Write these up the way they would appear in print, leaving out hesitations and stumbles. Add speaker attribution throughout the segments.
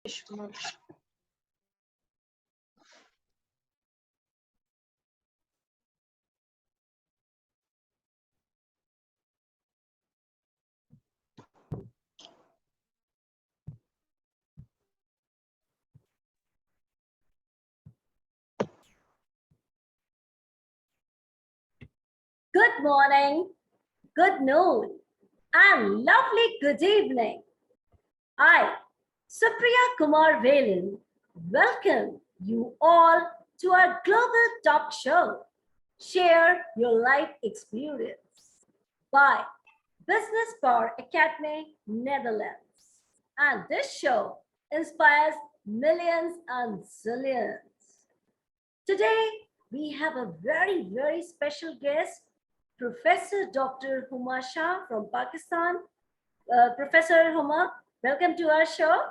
Speaker 1: Good morning, good noon, and lovely good evening. I, Supriya Kumar Velin, welcome you all to our global talk show, Share Your Life Experience by Business Power Academy, Netherlands. And this show inspires millions and zillions. Today, we have a very, very special guest, Professor Dr. Huma Shah from Pakistan. Professor Huma, welcome to our show.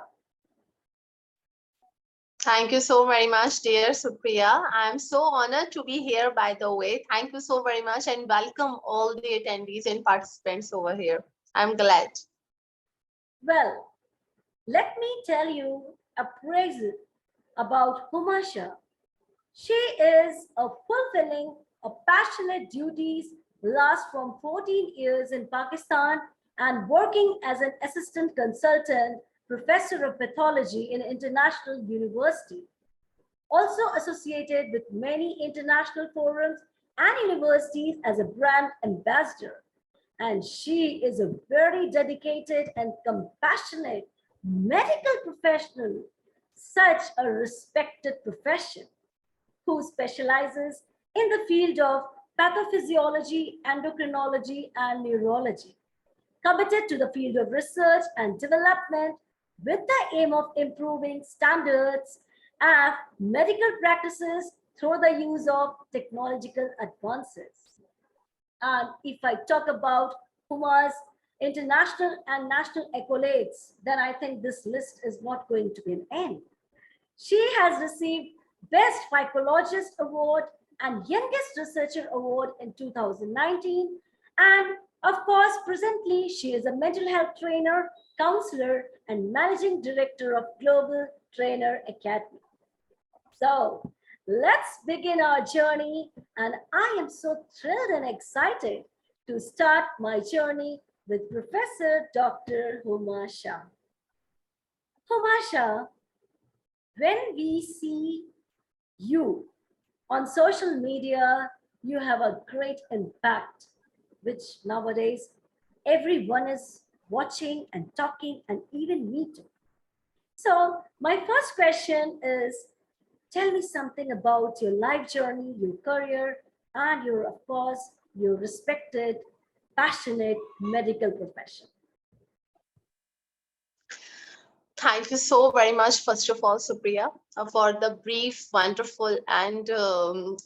Speaker 2: Thank you so very much, dear Supriya. I'm so honored to be here, by the way. Thank you so very much and welcome all the attendees and participants over here. I'm glad.
Speaker 1: Well, let me tell you a praise about Huma Shah. She is fulfilling a passionate duties last from 14 years in Pakistan and working as an assistant consultant, professor of pathology in an international university. Also associated with many international forums and universities as a brand ambassador. And she is a very dedicated and compassionate medical professional, such a respected profession, who specializes in the field of pathophysiology, endocrinology, and neurology, committed to the field of research and development with the aim of improving standards of medical practices through the use of technological advances. And if I talk about Huma's international and national accolades, then I think this list is not going to be an end. She has received Best Phycologist Award and Youngest Researcher Award in 2019. And of course, presently, she is a mental health trainer, counselor, and managing director of Global Trainer Academy. So let's begin our journey. And I am so thrilled and excited to start my journey with Professor Dr. Huma Shah. Huma Shah, when we see you on social media, you have a great impact, which nowadays everyone is watching and talking, and even me too. So my first question is, tell me something about your life journey, your career, and your, of course, your respected, passionate medical profession.
Speaker 2: Thank you so very much, first of all, Supriya, for the brief, wonderful, and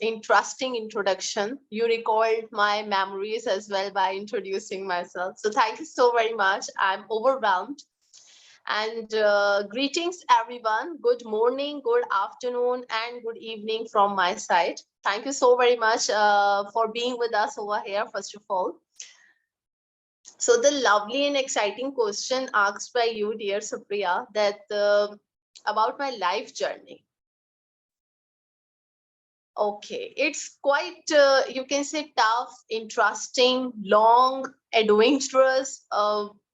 Speaker 2: interesting introduction. You recalled my memories as well by introducing myself. So thank you so very much. I'm overwhelmed. And greetings, everyone. Good morning, good afternoon, and good evening from my side. Thank you so very much for being with us over here, first of all. So the lovely and exciting question asked by you, dear Supriya, that about my life journey. Okay, it's quite, you can say, tough, interesting, long, adventurous.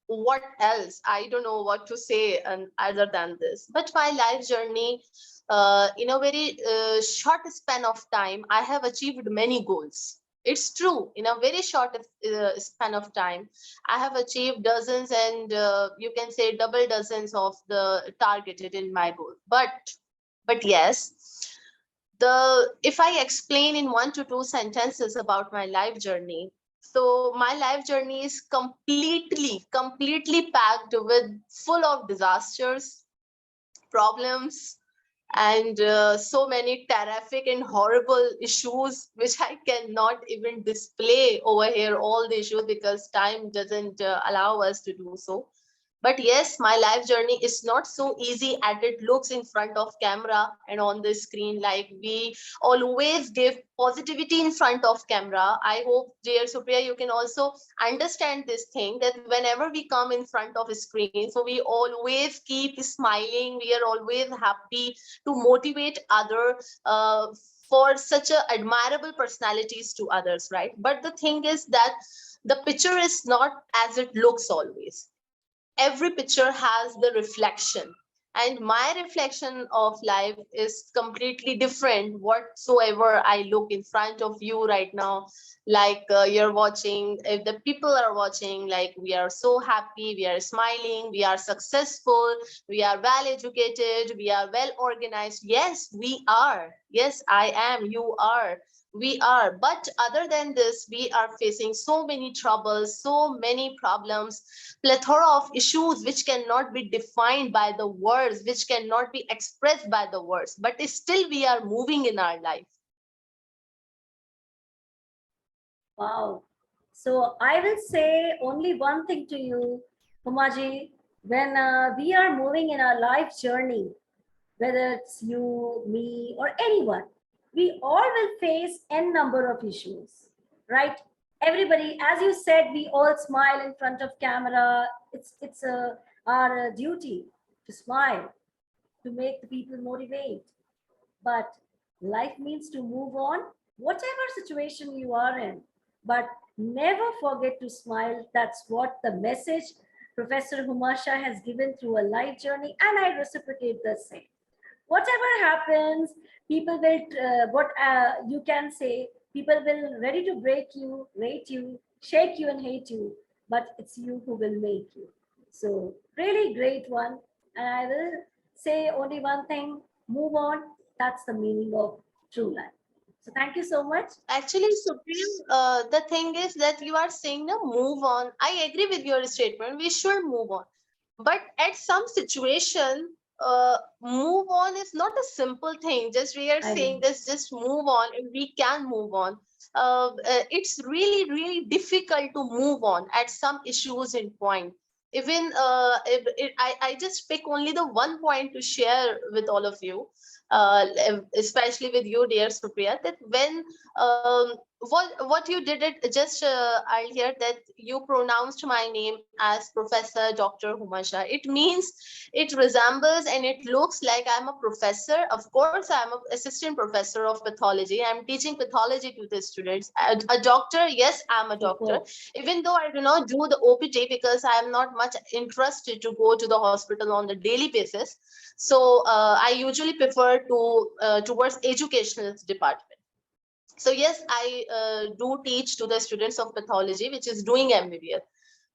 Speaker 2: What else? I don't know what to say other than this. But my life journey, in a very short span of time, I have achieved many goals. It's true, in a very short span of time, I have achieved dozens and you can say double dozens of the targeted in my goal. But yes, if I explain in 1 to 2 sentences about my life journey, so my life journey is completely packed with full of disasters, problems, and so many terrific and horrible issues, which I cannot even display over here, all the issues, because time doesn't allow us to do so. But yes, my life journey is not so easy as it looks in front of camera and on the screen. Like, we always give positivity in front of camera. I hope, dear Supriya, you can also understand this thing, that whenever we come in front of a screen, so we always keep smiling. We are always happy to motivate other for such a admirable personalities to others, right? But the thing is that the picture is not as it looks always. Every picture has the reflection, and my reflection of life is completely different whatsoever I look in front of you right now. Like, you're watching, if the people are watching, like, we are so happy, we are smiling, we are successful, we are well educated, we are well organized. Yes, we are. Yes, I am, you are, we are. But other than this, we are facing so many troubles, so many problems, plethora of issues which cannot be defined by the words, which cannot be expressed by the words, but still we are moving in our life.
Speaker 1: Wow. So I will say only one thing to you, Humaji. When we are moving in our life journey, whether it's you, me, or anyone, we all will face n number of issues, right? Everybody, as you said, we all smile in front of camera. It's our duty to smile, to make the people motivate. But life means to move on, whatever situation you are in. But never forget to smile. That's what the message Professor Humasha has given through a life journey, and I reciprocate the same. Whatever happens, people will, what you can say, people will ready to break you, rate you, shake you, and hate you, but it's you who will make you. So, really great one. And I will say only one thing, move on. That's the meaning of true life. So, thank you so much.
Speaker 2: Actually, Supreme, the thing is that you are saying, no, move on. I agree with your statement. We should move on. But at some situation, move on is not a simple thing. Just we are
Speaker 1: I know.
Speaker 2: saying this, just move on, and we can move on. It's really, really difficult to move on at some issues in point. Even I just pick only the one point to share with all of you, especially with you, dear Supriya, that when what you did it just earlier, that you pronounced my name as Professor Dr. Humasha. It means it resembles and it looks like I'm a professor. Of course, I'm an assistant professor of pathology. I'm teaching pathology to the students. A doctor, yes, I'm a doctor.
Speaker 1: Superb.
Speaker 2: Even though I do not do the OPT because I am not much interested to go to the hospital on the daily basis. So I usually prefer to towards educational department. So yes, I do teach to the students of pathology, which is doing MBBS.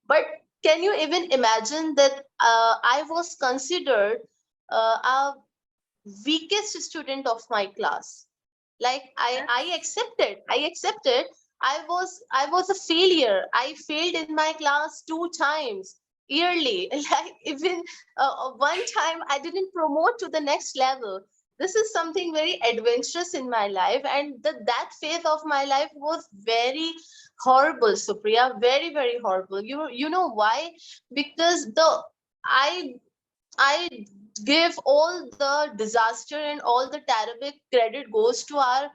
Speaker 2: But can you even imagine that I was considered a weakest student of my class? Like, I accepted. I was a failure. I failed in my class 2 times yearly. Like, even one time I didn't promote to the next level. This is something very adventurous in my life, and that phase of my life was very horrible, Supriya. Very, very horrible. You know why? Because I I give all the disaster and all the terrible credit goes to our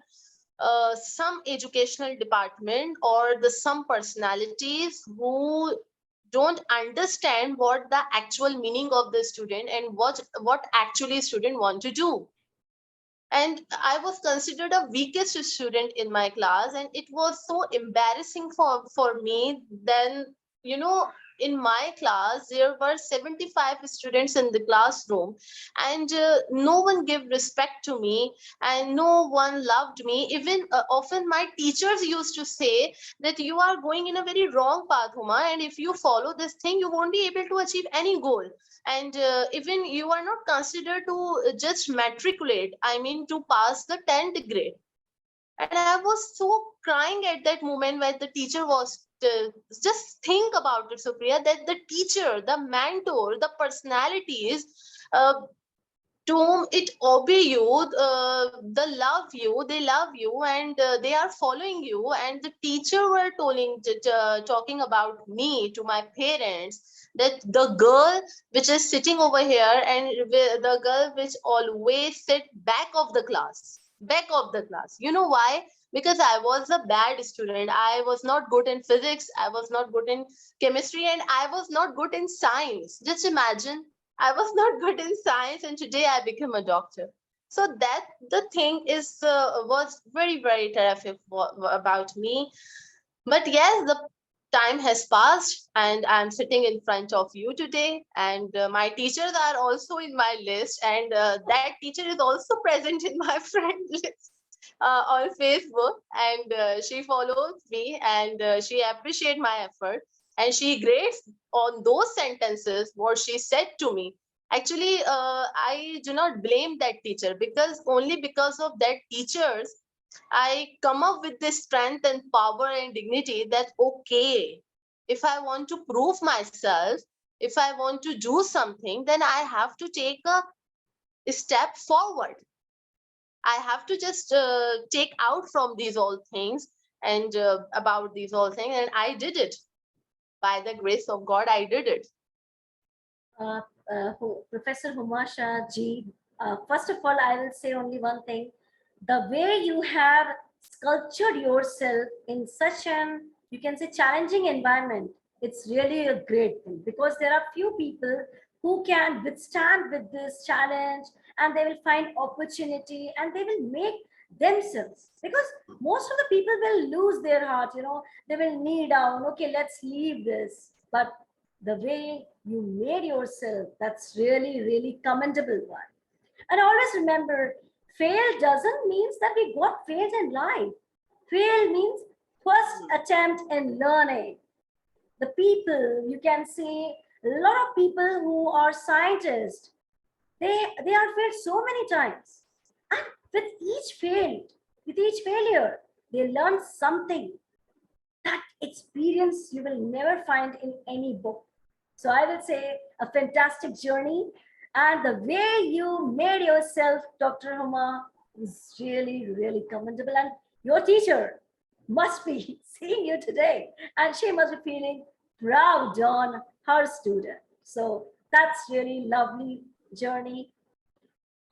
Speaker 2: some educational department or the some personalities who don't understand what the actual meaning of the student and what actually student want to do. And I was considered a weakest student in my class, and it was so embarrassing for me. Then, you know, in my class there were 75 students in the classroom, and no one gave respect to me, and no one loved me. Even often my teachers used to say that you are going in a very wrong path, Huma, and if you follow this thing you won't be able to achieve any goal. And even you are not considered to just matriculate, I mean to pass the 10th grade. And I was so crying at that moment when the teacher was just think about it, Supriya, that the teacher, the mentor, the personalities, uh, to whom it obey you, the love you, they love you, and they are following you. And the teacher were talking about me to my parents, that the girl which is sitting over here, and the girl which always sit back of the class, back of the class. You know why? Because I was a bad student. I was not good in physics, I was not good in chemistry, and I was not good in science. Just imagine, I was not good in science, and today I became a doctor. So that the thing is was very very terrific about me. But yes, the time has passed, and I'm sitting in front of you today. And my teachers are also in my list, and that teacher is also present in my friend list on Facebook, and she follows me, and she appreciates my effort, and she grades on those sentences what she said to me. Actually, I do not blame that teacher, because only because of that teachers I come up with this strength and power and dignity, that okay, if I want to prove myself, if I want to do something, then I have to take a step forward. I have to just take out from these all things, and about these all things, and I did it. By the grace of God, I did it.
Speaker 1: uh, Professor Huma Shah ji, first of all, I will say only one thing. The way you have sculptured yourself in such an, you can say, challenging environment, it's really a great thing, because there are few people who can withstand with this challenge, and they will find opportunity, and they will make themselves, because most of the people will lose their heart, they will kneel down, okay, let's leave this. But the way you made yourself, that's really really commendable one. And always remember, fail doesn't means that we got failed in life. Fail means first attempt in learning. The people, you can see a lot of people who are scientists, they are failed so many times, and with each failure they learn something. That experience you will never find in any book. So I will say a fantastic journey. And the way you made yourself, Dr. Huma, is really, really commendable. And your teacher must be seeing you today, and she must be feeling proud on her student. So that's really lovely journey.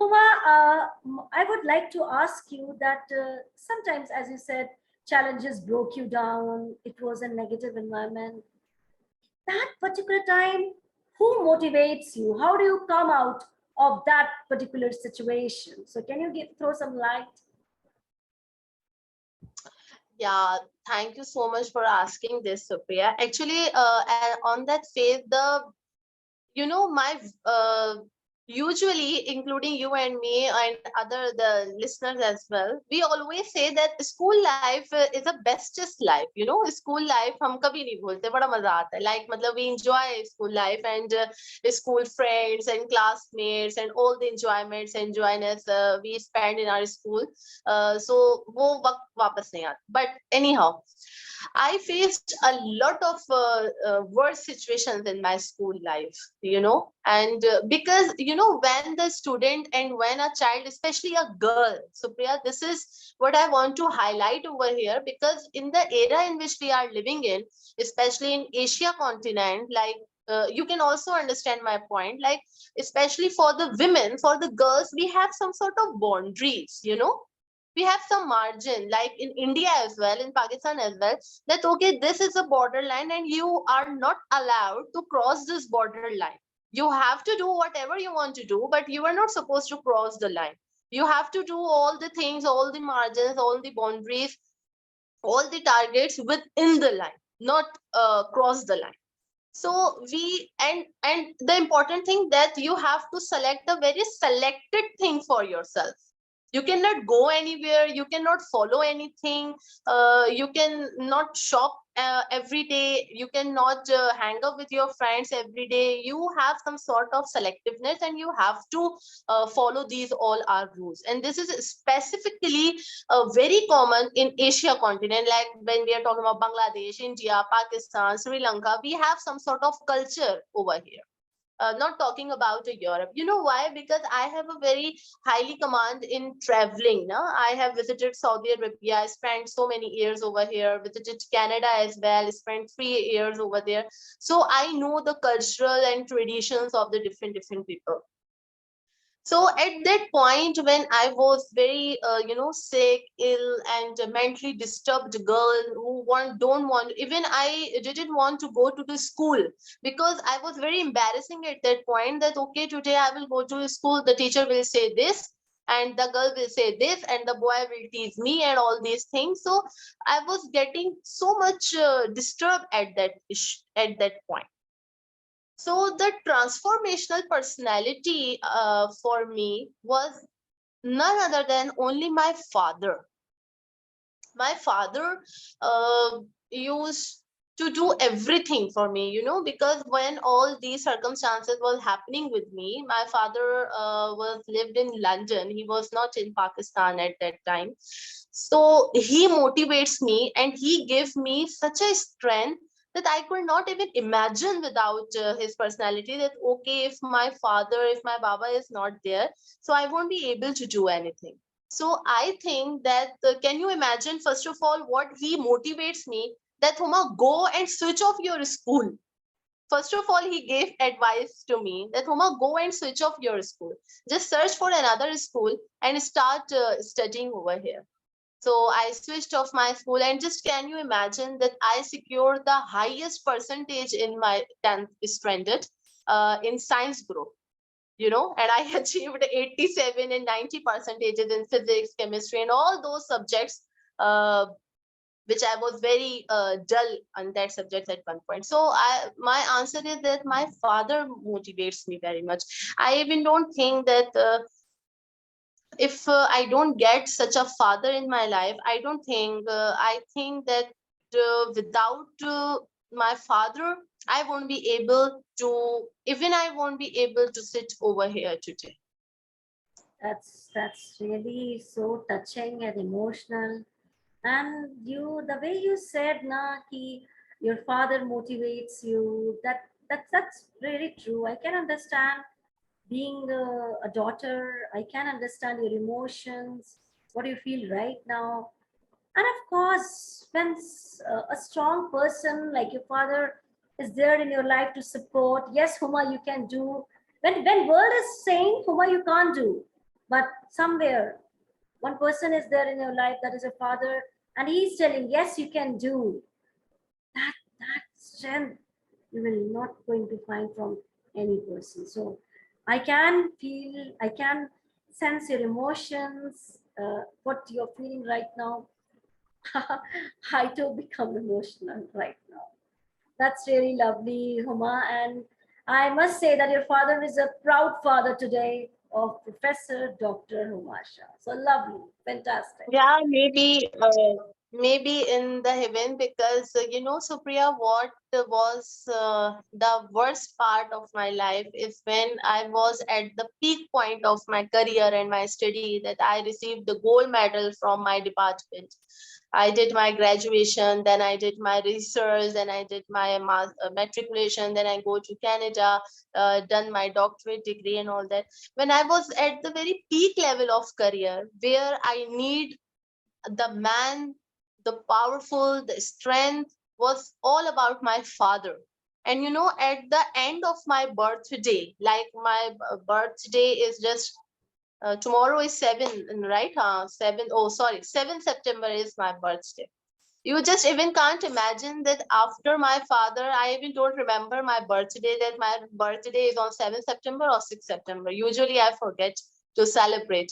Speaker 1: Huma, I would like to ask you that sometimes, as you said, challenges broke you down, it was a negative environment. That particular time, who motivates you? How do you come out of that particular situation? So, can you throw some light?
Speaker 2: Yeah, thank you so much for asking this, Supriya. Actually, on that phase, my usually, including you and me and other the listeners as well, we always say that school life is the bestest life. School life हम कभी नहीं भूलते, बड़ा मजा आता है. Like मतलब we enjoy school life, and school friends and classmates and all the enjoyments and joyness we spend in our school. So वो वक्त वापस नहीं आता. But anyhow, I faced a lot of worse situations in my school life, and because, when the student and when a child, especially a girl, Supriya, this is what I want to highlight over here, because in the era in which we are living in, especially in Asia continent, like, you can also understand my point, like, especially for the women, for the girls, we have some sort of boundaries, we have some margin, like in India as well, in Pakistan as well, that okay, this is a borderline and you are not allowed to cross this borderline. You have to do whatever you want to do, but you are not supposed to cross the line. You have to do all the things, all the margins, all the boundaries, all the targets within the line, not cross the line. So we, and the important thing, that you have to select a very selected thing for yourself. You cannot go anywhere, you cannot follow anything, you can not shop every day, you cannot hang out with your friends every day. You have some sort of selectiveness, and you have to follow these all our rules. And this is specifically very common in Asia continent, like when we are talking about Bangladesh, India, Pakistan, Sri Lanka, we have some sort of culture over here. Not talking about Europe. You know why? Because I have a very highly command in traveling. No? I have visited Saudi Arabia. I spent so many years over here. Visited Canada as well. Spent 3 years over there. So I know the cultural and traditions of the different people. So at that point when I was very sick, ill, and mentally disturbed girl who don't want, even I didn't want to go to the school, because I was very embarrassing at that point, that okay, today I will go to school, the teacher will say this and the girl will say this and the boy will tease me and all these things. So I was getting so much disturbed at that point. So the transformational personality for me was none other than only my father. My father used to do everything for me, because when all these circumstances was happening with me, my father was lived in London. He was not in Pakistan at that time. So he motivates me and he gave me such a strength that I could not even imagine without his personality, that okay, if my father, if my baba is not there, so I won't be able to do anything. So I think that, can you imagine, first of all, what he motivates me, that Huma, go and switch off your school. First of all, he gave advice to me that Huma, go and switch off your school. Just search for another school and start studying over here. So I switched off my school, and just can you imagine that I secured the highest percentage in my 10th standard in science group, and I achieved 87 and 90 percentages in physics, chemistry, and all those subjects, uh, which I was very dull on that subject at one point. So my answer is that my father motivates me very much. I even don't think that if I don't get such a father in my life, I think that without my father, I won't be able to, even I won't be able to sit over here today.
Speaker 1: That's really so touching and emotional. And the way you said, na, your father motivates you. That's really true. I can understand being a daughter. I can understand your emotions, what you feel right now. And of course, when a strong person like your father is there in your life to support, yes, Huma, you can do. When world is saying, Huma, you can't do, but somewhere one person is there in your life, that is a father, and he's telling, yes, you can do. That strength you will not going to find from any person. So I can feel, I can sense your emotions, what you're feeling right now. I too become emotional right now. That's really lovely, Huma. And I must say that your father is a proud father today of Professor Dr. Huma Shah. So lovely, fantastic.
Speaker 2: Yeah, maybe in the heaven, because Supriya, what was the worst part of my life is when I was at the peak point of my career and my study, that I received the gold medal from my department. I did my graduation, then I did my research, then I did my matriculation, then I go to Canada, done my doctorate degree and all that. When I was at the very peak level of career, where I need the man, the powerful, the strength, was all about my father. And at the end of my birthday, like my birthday is just tomorrow is 7, right? 7, oh, sorry, 7 September is my birthday. You just even can't imagine that after my father, I even don't remember my birthday, that my birthday is on 7 September or 6 September. Usually I forget to celebrate,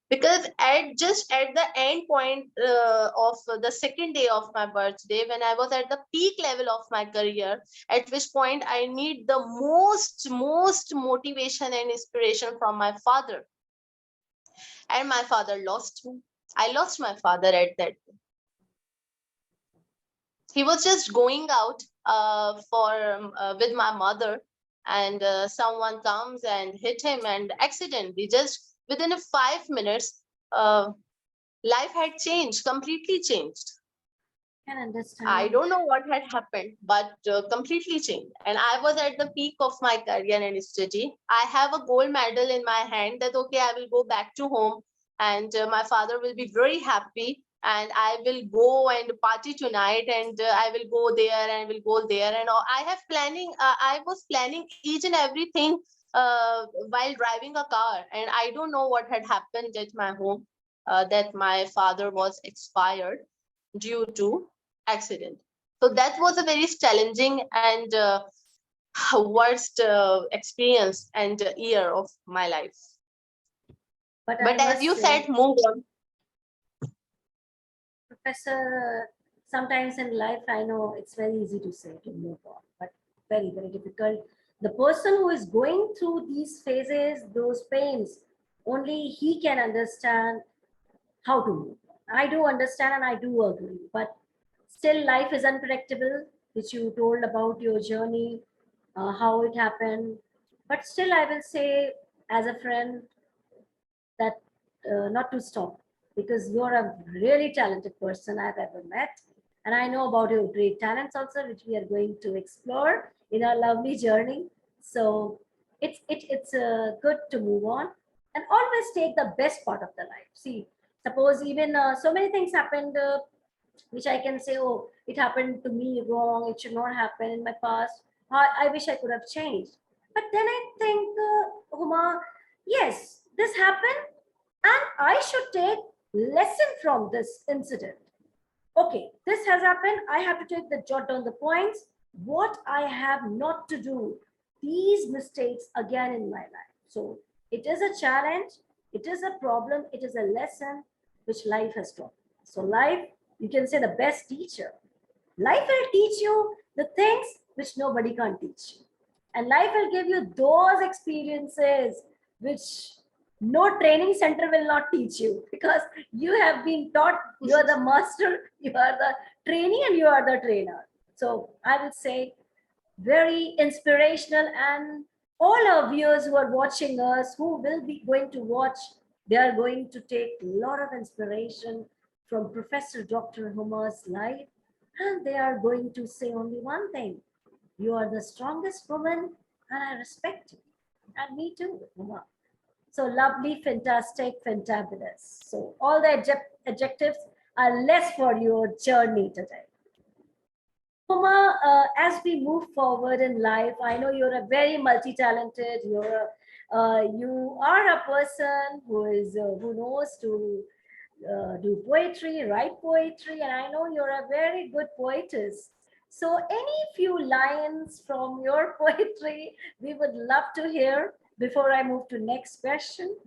Speaker 2: because at the end point of the second day of my birthday, when I was at the peak level of my career, at which point I need the most motivation and inspiration from my father. And my father lost me. I lost my father at that. He was just going out for with my mother, and someone comes and hit him, and accidentally, just within 5 minutes, life had changed, completely changed.
Speaker 1: Can
Speaker 2: I
Speaker 1: understand.
Speaker 2: don't know what had happened, but completely changed. And I was at the peak of my career and study. I have a gold medal in my hand that, okay, I will go back to home and my father will be very happy. And I will go and party tonight and I will go there and will go there. And all. I was planning each and everything while driving a car. And I don't know what had happened at my home, that my father was expired due to accident. So that was a very challenging and worst experience and year of my life.
Speaker 1: But I
Speaker 2: But as
Speaker 1: must
Speaker 2: you
Speaker 1: say,
Speaker 2: said, move on.
Speaker 1: Professor, sometimes in life, I know it's very easy to say to move on, but very, very difficult. The person who is going through these phases, those pains, only he can understand how to move on. I do understand and I do agree, but still, life is unpredictable, which you told about your journey, how it happened. But still, I will say, as a friend, that not to stop, because you're a really talented person I've ever met. And I know about your great talents also, which we are going to explore in our lovely journey. So it's good to move on and always take the best part of the life. See, suppose even so many things happened, which I can say, oh, it happened to me wrong, it should not happen in my past. I wish I could have changed. But then I think, Huma, yes, this happened and I should take lesson from this incident. Okay, this has happened. I have to take the jot down the points, what I have not to do these mistakes again in my life. So it is a challenge, it is a problem, it is a lesson which life has taught. So life, you can say, the best teacher. Life will teach you the things which nobody can teach you. And life will give you those experiences which no training center will not teach you, because you have been taught, you are the master, you are the trainee, and you are the trainer. So I would say very inspirational, and all our viewers who are watching us, who will be going to watch, they are going to take a lot of inspiration from Professor Dr. Huma's life, and they are going to say only one thing: you are the strongest woman and I respect you. And me too, Huma. So lovely, fantastic, fantabulous. So all the adjectives are less for your journey today. Huma, as we move forward in life, I know you're a very multi-talented. You are a person who knows to do poetry, write poetry, and I know you're a very good poetess. So, any few lines from your poetry we would love to hear before I move to next question.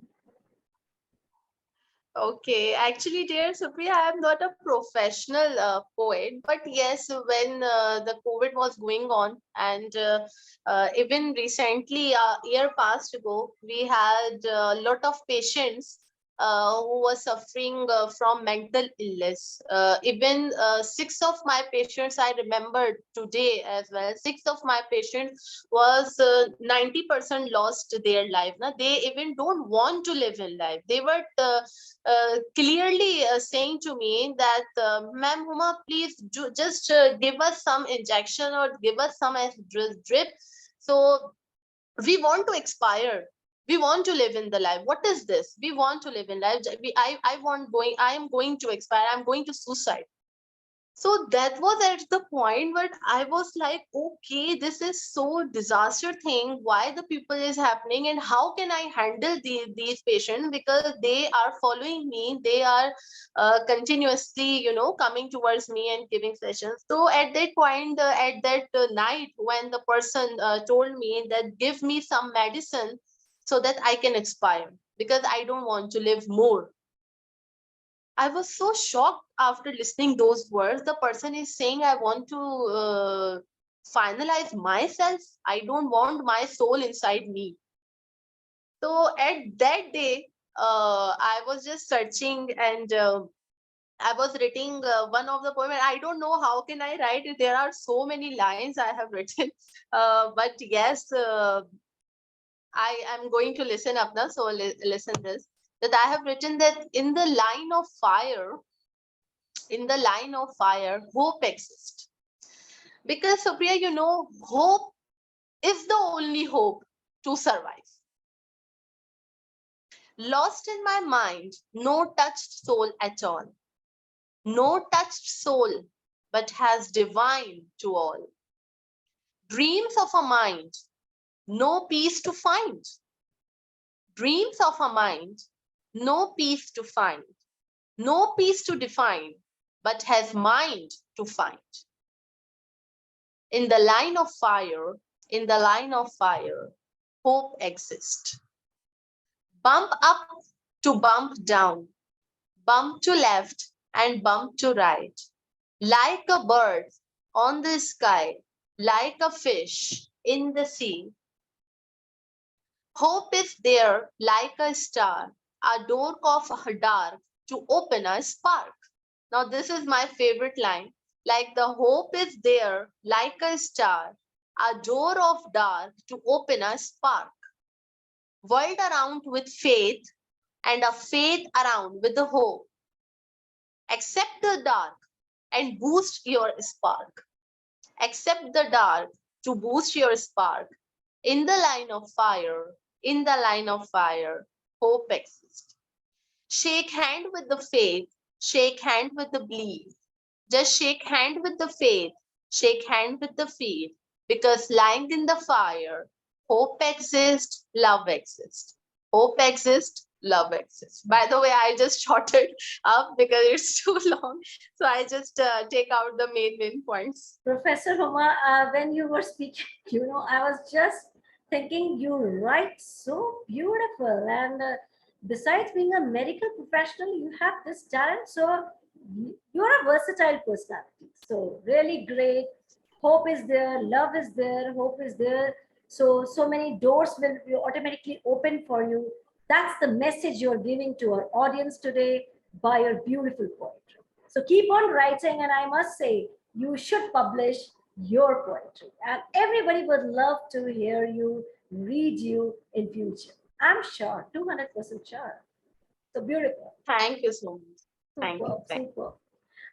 Speaker 2: Okay, actually, dear Supriya, I am not a professional poet, but yes, when the COVID was going on, and even recently, a year past ago, we had a lot of patients who were suffering from mental illness. Even six of my patients, I remembered today as well. Six of my patients was 90% lost their life. Now they even don't want to live in life. They were clearly saying to me that, ma'am Huma, please just give us some injection or give us some drip. So we want to expire. We want to live in the life. What is this? We want to live in life. I am going to expire. I'm going to suicide. So that was at the point where I was like, okay, this is so disaster thing. Why the people is happening, and how can I handle these patients, because they are following me. They are continuously, coming towards me and giving sessions. So at that point, at that night, when the person told me that give me some medicine so that I can expire, because I don't want to live more. I was so shocked after listening those words. The person is saying, I want to finalize myself. I don't want my soul inside me. So at that day, I was just searching, and I was writing one of the poem. And I don't know how can I write it. There are so many lines I have written. But yes, I am going to listen up now. So listen this. That I have written that in the line of fire, in the line of fire, hope exists. Because Supriya, you know, hope is the only hope to survive. Lost in my mind, no touched soul at all. No touched soul, but has divine to all. Dreams of a mind, no peace to find. Dreams of a mind, no peace to find. No peace to define, but has mind to find. In the line of fire, in the line of fire, hope exists. Bump up to bump down, bump to left and bump to right. Like a bird on the sky, like a fish in the sea. Hope is there like a star, a door of dark to open a spark. Now, this is my favorite line. Like the hope is there like a star, a door of dark to open a spark. World around with faith and a faith around with the hope. Accept the dark and boost your spark. Accept the dark to boost your spark. In the line of fire, in the line of fire, hope exists. Shake hand with the faith, shake hand with the belief. Just shake hand with the faith, shake hand with the faith, because lying in the fire, hope exists, love exists. Hope exists, love exists. By the way, I just shorted up because it's too long. So I just take out the main points.
Speaker 1: Professor Huma, when you were speaking, I was just thinking you write so beautiful. And besides being a medical professional, you have this talent. So you're a versatile personality. So really great. Hope is there, love is there, hope is there. So many doors will be automatically open for you. That's the message you're giving to our audience today by your beautiful poetry. So keep on writing, and I must say, you should publish your poetry. And everybody would love to hear you, read you in future. I'm sure, 200% sure. So beautiful.
Speaker 2: Thank you so much. Thank you.
Speaker 1: Superb.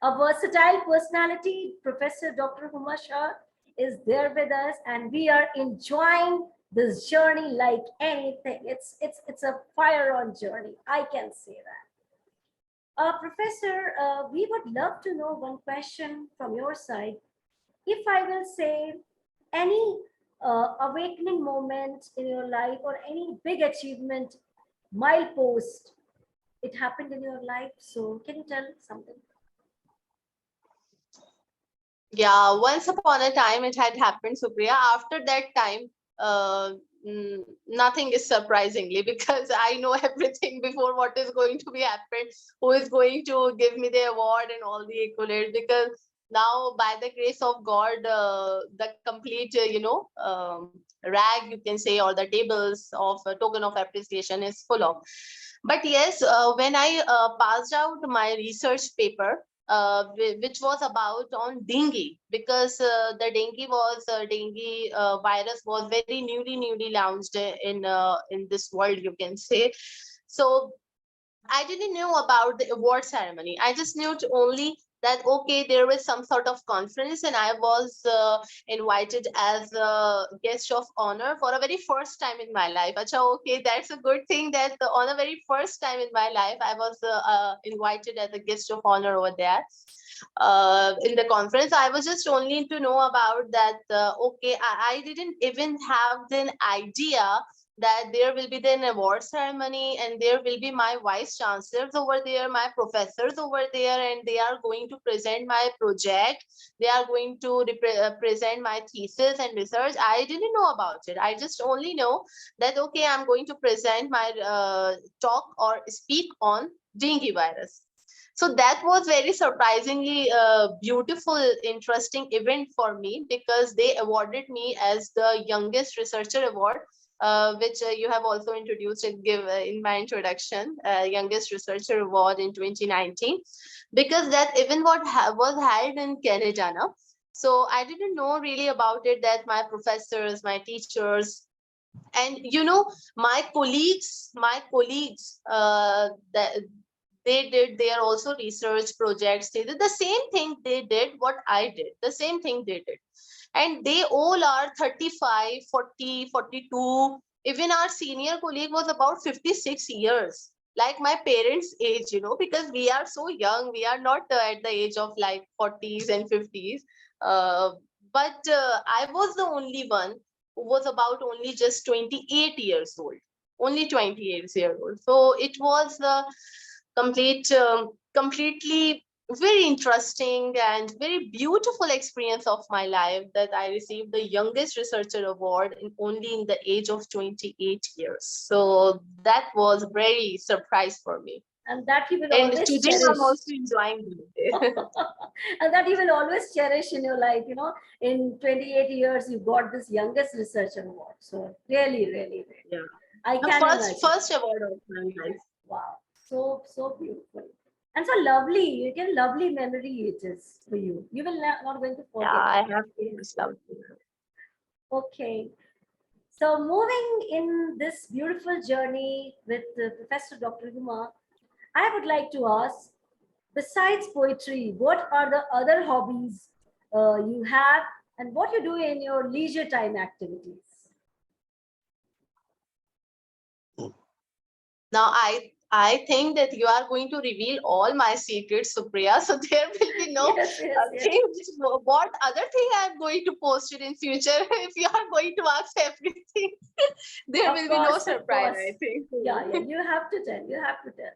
Speaker 1: A versatile personality, Professor Dr. Huma Shah is there with us, and we are enjoying this journey like anything. It's a fire on journey. I can say that. Professor, we would love to know one question from your side. If I will say any awakening moment in your life or any big achievement, milepost, it happened in your life. So can you tell something?
Speaker 2: Yeah, once upon a time it had happened, Supriya. After that time, nothing is surprisingly, because I know everything before what is going to be happened, who is going to give me the award and all the accolades, because now by the grace of God, the complete, rag, you can say, or the tables of a token of appreciation is full of. But yes, when I passed out my research paper, which was about on dengue, because the dengue virus was very newly launched in this world, you can say. So I didn't know about the award ceremony. I just knew only that, okay, there was some sort of conference and I was invited as a guest of honor for a very first time in my life. Acha, okay, that's a good thing that on a very first time in my life, I was invited as a guest of honor over there. In the conference, I was just only to know about that. Okay, I didn't even have an idea that there will be an award ceremony and there will be my vice chancellors over there, my professors over there, and they are going to present my project. They are going to present my thesis and research. I didn't know about it. I just only know that, okay, I'm going to present my talk or speak on dengue virus. So that was very surprisingly beautiful, interesting event for me, because they awarded me as the youngest researcher award, which you have also introduced and give in my introduction, youngest researcher award in 2019, because that event was held in Canada now. So I didn't know really about it, that my professors, my teachers, and my colleagues, that they did their also research projects. They did the same thing they did, what I did, the same thing they did. And they all are 35, 40, 42. Even our senior colleague was about 56 years, like my parents' age, because we are so young. We are not at the age of like 40s and 50s. Uh, but I was the only one who was about only just 28 years old. Only 28 years old. So it was the completely very interesting and very beautiful experience of my life, that I received the youngest researcher award only in the age of 28 years. So that was very surprise for me.
Speaker 1: And that you will
Speaker 2: And
Speaker 1: always
Speaker 2: today
Speaker 1: cherish.
Speaker 2: I'm also enjoying it.
Speaker 1: And that you will always cherish in your life. In 28 years, you got this youngest researcher award. So really, really, really.
Speaker 2: Yeah.
Speaker 1: I
Speaker 2: The
Speaker 1: can
Speaker 2: first
Speaker 1: imagine.
Speaker 2: first award of my life.
Speaker 1: Wow. So beautiful. And so lovely. You get lovely memory it is for you. You will not going to
Speaker 2: Yeah,
Speaker 1: forget
Speaker 2: I
Speaker 1: that
Speaker 2: have
Speaker 1: experience.
Speaker 2: loved.
Speaker 1: Okay. So moving in this beautiful journey with Professor Dr. Huma, I would like to ask, besides poetry, what are the other hobbies you have and what you do in your leisure time activities?
Speaker 2: Now I think that you are going to reveal all my secrets, Supriya. So there will be no
Speaker 1: Yes, yes, yes.
Speaker 2: thing. What other thing I'm going to post it in future? If you are going to ask everything, there
Speaker 1: Of
Speaker 2: will be no
Speaker 1: course, of
Speaker 2: surprise,
Speaker 1: course.
Speaker 2: I think.
Speaker 1: Yeah, yeah. You have to tell. You have to tell.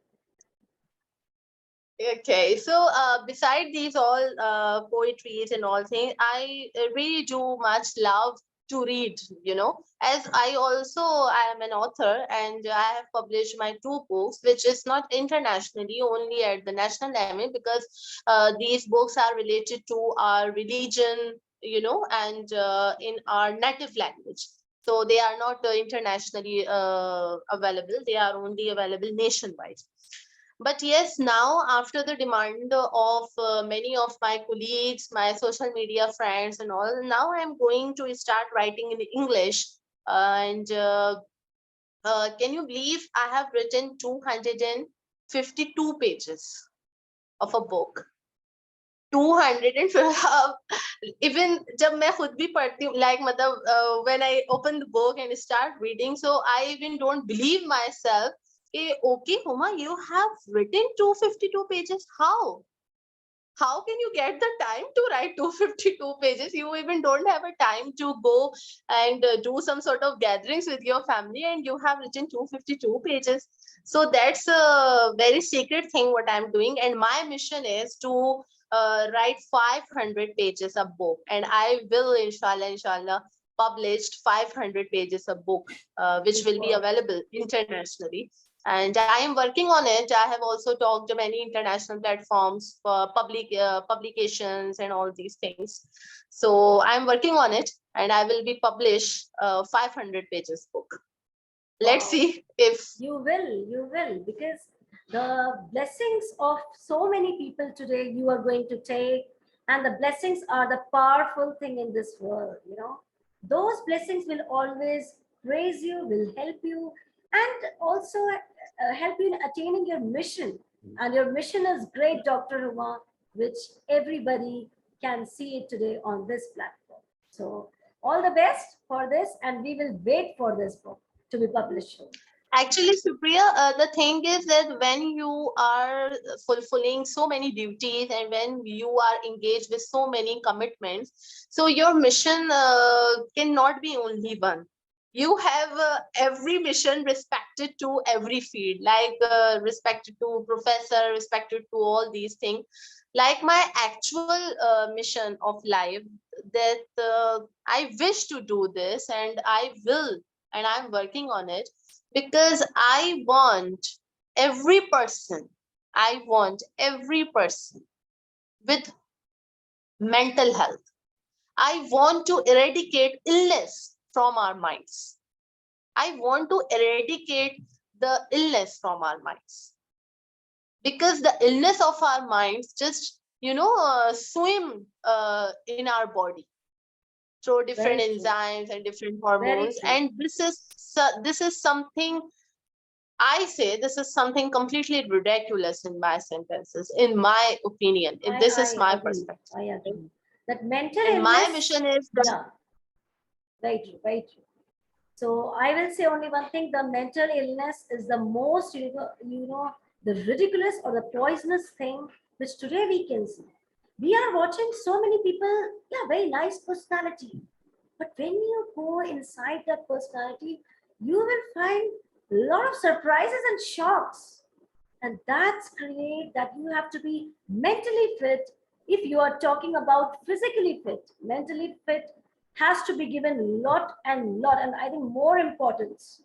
Speaker 2: Okay, so beside these all poetries and all things, I really do much love to read, as I am an author, and I have published my two books, which is not internationally, only at the national level, because these books are related to our religion, and in our native language. So they are not internationally available. They are only available nationwide. But yes, now after the demand of many of my colleagues, my social media friends and all, now I'm going to start writing in English. And can you believe I have written 252 pages of a book? 200 even जब मैं खुद भी पढ़ती हूँ, like मतलब when I open the book and start reading, so I even don't believe myself. Okay, Huma, you have written 252 pages. How can you get the time to write 252 pages? You even don't have a time to go and do some sort of gatherings with your family, and you have written 252 pages. So that's a very secret thing what I'm doing, and my mission is to write 500 pages a book, and I will inshallah published 500 pages a book, which will be available internationally. And I am working on it. I have also talked to many international platforms for publications and all these things. So I'm working on it, and I will be publish 500 pages book. Let's
Speaker 1: Wow.
Speaker 2: see if
Speaker 1: You will, because the blessings of so many people today you are going to take, and the blessings are the powerful thing in this world. Those blessings will always praise you, will help you, and also help you in attaining your mission. And your mission is great, Dr. Huma, which everybody can see it today on this platform. So all the best for this, and we will wait for this book to be published soon.
Speaker 2: actually, Supriya, the thing is that when you are fulfilling so many duties and when you are engaged with so many commitments, so your mission cannot be only one. You have every mission respected to every field, like respected to professor, respected to all these things. Like my actual mission of life, that I wish to do this, and I will, and I'm working on it, because I want every person with mental health. I want to eradicate illness from our minds. I want to eradicate the illness from our minds, because the illness of our minds just swim in our body through different
Speaker 1: Very true.
Speaker 2: enzymes and different
Speaker 1: Very
Speaker 2: hormones,
Speaker 1: true.
Speaker 2: and this is something I say this is something completely ridiculous in my sentences, in my opinion. If this is
Speaker 1: I
Speaker 2: my
Speaker 1: agree.
Speaker 2: perspective.
Speaker 1: I agree. That mental
Speaker 2: And my
Speaker 1: illness,
Speaker 2: mission is that
Speaker 1: yeah, very true, very true. So I will say only one thing: the mental illness is the most, the ridiculous or the poisonous thing which today we can see. We are watching so many people, yeah, very nice personality, but when you go inside that personality, you will find a lot of surprises and shocks. And that's create that you have to be mentally fit. If you are talking about physically fit, mentally fit has to be given lot and lot, and I think more importance,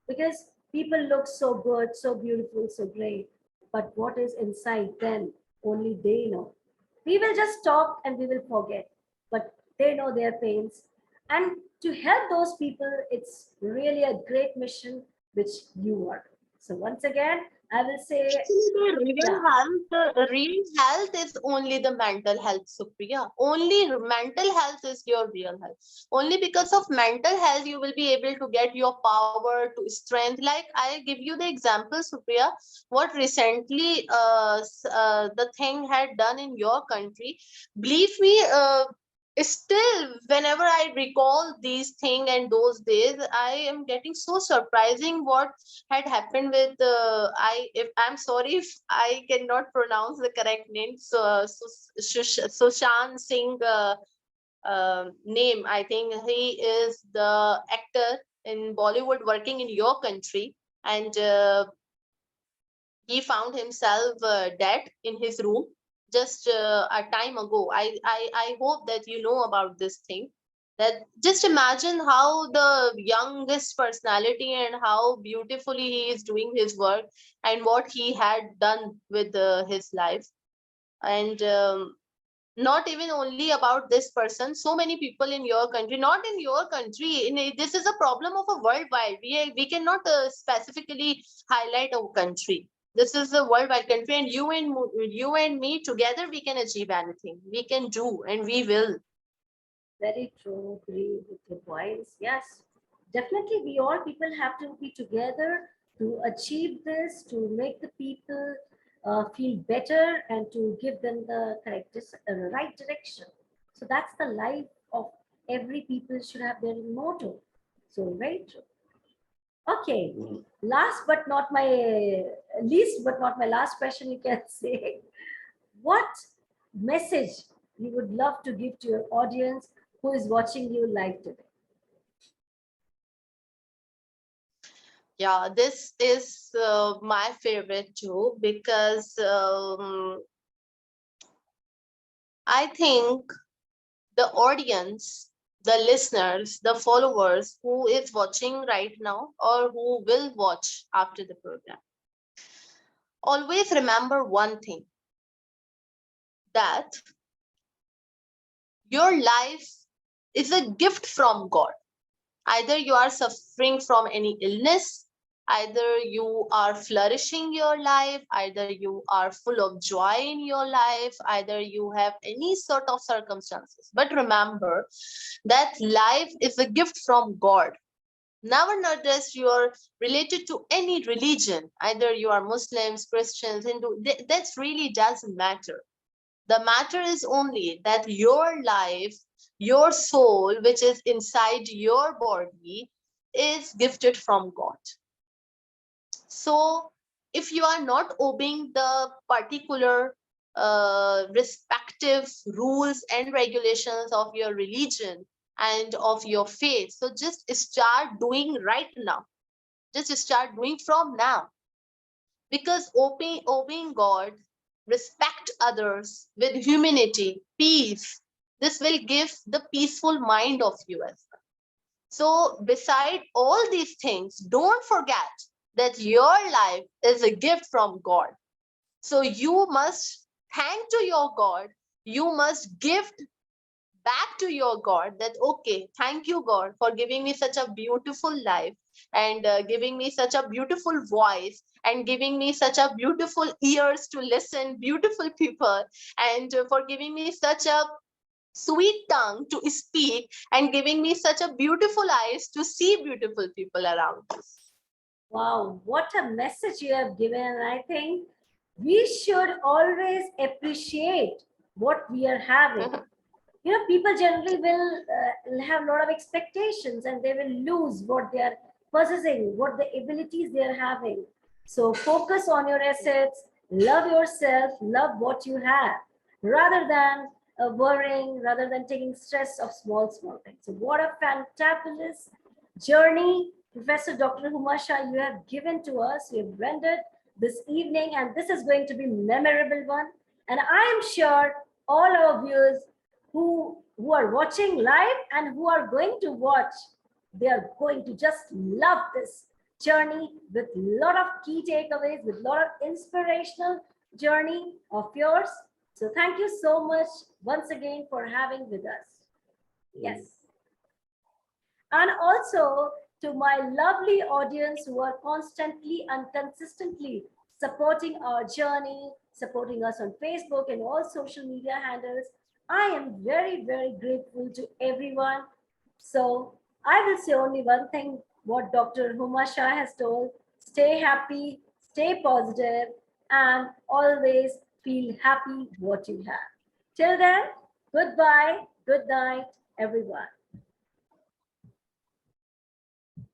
Speaker 1: because people look so good, so beautiful, so great, but what is inside then only they know. We will just talk and we will forget, but they know their pains. And to help those people, it's really a great mission which you are. So once again, I will say,
Speaker 2: actually the
Speaker 1: yeah,
Speaker 2: real health is only the mental health, Supriya. Only mental health is your real health. Only because of mental health you will be able to get your power to strength. Like I give you the example, Supriya, what recently the thing had done in your country. Believe me, still whenever I recall these things and those days, I am getting so surprising what had happened with I if I'm sorry if I cannot pronounce the correct name. So Sushant Singh name. I think he is the actor in Bollywood working in your country, and he found himself dead in his room just a time ago. I hope that you know about this thing. That just imagine how the youngest personality and how beautifully he is doing his work and what he had done with his life. And not even only about this person, so many people in your country, not in your country, this is a problem of a worldwide. We cannot specifically highlight a country. This is a worldwide country, and you and me together we can achieve anything. We can do, and we will.
Speaker 1: very true, agree with your points. Yes, definitely, we all people have to be together to achieve this, to make the people feel better and to give them the right direction. So that's the life of every people should have their motto. So very true. Okay, last but not my least, but not my last question, you can say, what message you would love to give to your audience who is watching you live today?
Speaker 2: Yeah, this is my favorite too, because I think the audience, the listeners, the followers who is watching right now or who will watch after the program, always remember one thing, that your life is a gift from God. Either you are suffering from any illness, either you are flourishing your life, either you are full of joy in your life, either you have any sort of circumstances. But remember that life is a gift from God. Never notice you are related to any religion, either you are Muslims, Christians, Hindu, that really doesn't matter. The matter is only that your life, your soul, which is inside your body, is gifted from God. So, if you are not obeying the particular respective rules and regulations of your religion and of your faith, so just start doing right now. Just start doing from now, because obeying God, respect others with humanity, peace, this will give the peaceful mind of you as well. So, beside all these things, don't forget that your life is a gift from God. So, you must thank to your God. You must give back to your God that, okay, thank you, God, for giving me such a beautiful life and giving me such a beautiful voice and giving me such a beautiful ears to listen, beautiful people, and for giving me such a sweet tongue to speak and giving me such a beautiful eyes to see beautiful people around us.
Speaker 1: Wow, what a message you have given. I think we should always appreciate what we are having. People generally will have a lot of expectations and they will lose what they are possessing, what the abilities they are having. So focus on your assets, love yourself, love what you have, rather than worrying, rather than taking stress of small, small things. So what a fantabulous journey, Professor Dr. Huma Shah, you have given to us, you have rendered this evening, and this is going to be memorable one. And I am sure all our viewers who are watching live and who are going to watch, they are going to just love this journey with a lot of key takeaways, with a lot of inspirational journey of yours. So thank you so much once again for having with us. Yes. And also to my lovely audience who are constantly and consistently supporting our journey, supporting us on Facebook and all social media handles. I am very, very grateful to everyone. So I will say only one thing, what Dr. Huma Shah has told: stay happy, stay positive, and always feel happy what you have. Till then, goodbye, good night, everyone.